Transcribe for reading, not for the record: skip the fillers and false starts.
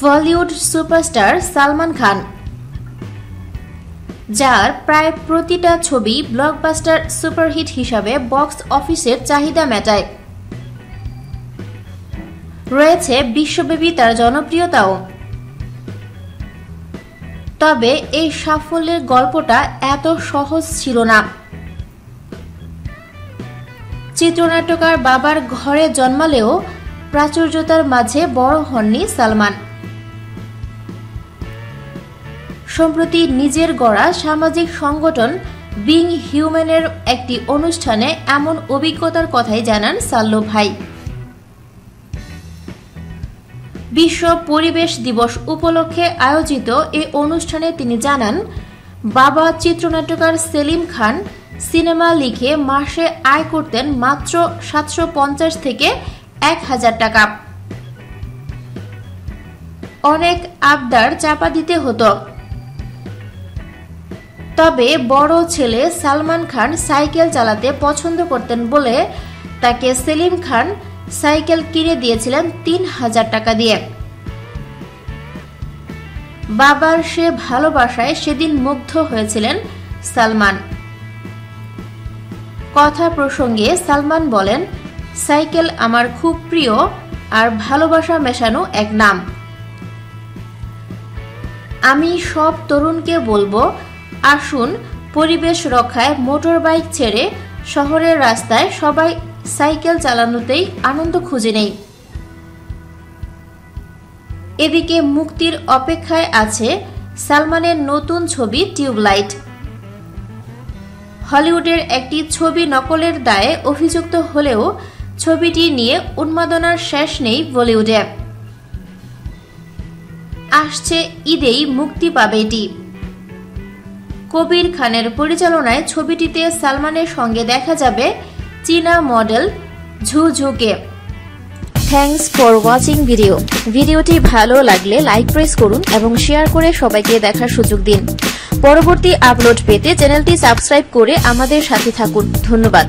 Bollywood superstar Salman Khan, যার প্রায় প্রতিটা ছবি ব্লকবাস্টার সুপারহিট হিসাবে বক্স অফিসের চাহিদা মেটায়। রয়েছে বিশ্বব্যাপী তার জনপ্রিয়তাও। তবে এই সাফল্যের গল্পটা এত সহজ ছিল না। চিত্রনাট্যকার বাবার ঘরে জন্মালেও প্রাচুর্যতার মাঝে বড় হননি সালমান। সম্প্রতি নিজের গড়া সামাজিক সংগঠন বিং হিউম্যানের একটি অনুষ্ঠানে এমন অভিজ্ঞতার কথাই জানান সাল্লু ভাই। বিশ্ব পরিবেশ দিবস উপলক্ষে আয়োজিত এই অনুষ্ঠানে তিনি জানান, বাবা চিত্রনাট্যকার সেলিম খান সিনেমা লিখে মাসে আয় করতেন মাত্র 750 থেকে 1000 টাকা। অনেক আবদার চাপা দিতে হতো। তবে বড় ছেলে সালমান খান সাইকেল চালাতে পছন্দ করতেন বলে তাকে সেলিম খান সাইকেল কিনে দিয়েছিলেন 3000 টাকা দিয়ে। বাবার সে ভালোবাসায় সেদিন মুগ্ধ হয়েছিলেন সালমান। কথা প্রসঙ্গে সালমান বলেন, সাইকেল আমার খুব প্রিয় আর ভালোবাসা মেশানো এক নাম। আমি সব তরুণকে বলবো, আসুন পরিবেশ রক্ষায় মোটর বাইক ছেড়ে শহরের রাস্তায় সবাই সাইকেল চালানোতেই আনন্দ খুঁজে নেই। এদিকে মুক্তির অপেক্ষায় আছে সালমানের নতুন ছবি টিউবলাইট। হলিউডের একটি ছবি নকলের দায়ে অভিযুক্ত হলেও ছবিটি নিয়ে উন্মাদনার শেষ নেই বলিউডে। আসছে ঈদেই মুক্তি পাবে এটি। কবির খানের পরিচালনায় ছবিটিতে সালমানের সঙ্গে দেখা যাবে চীনা মডেল ঝুঝুকে। থ্যাঙ্কস ফর ওয়াচিং ভিডিওটি ভালো লাগলে লাইক প্রেস করুন এবং শেয়ার করে সবাইকে দেখার সুযোগ দিন। পরবর্তী আপলোড পেতে চ্যানেলটি সাবস্ক্রাইব করে আমাদের সাথে থাকুন। ধন্যবাদ।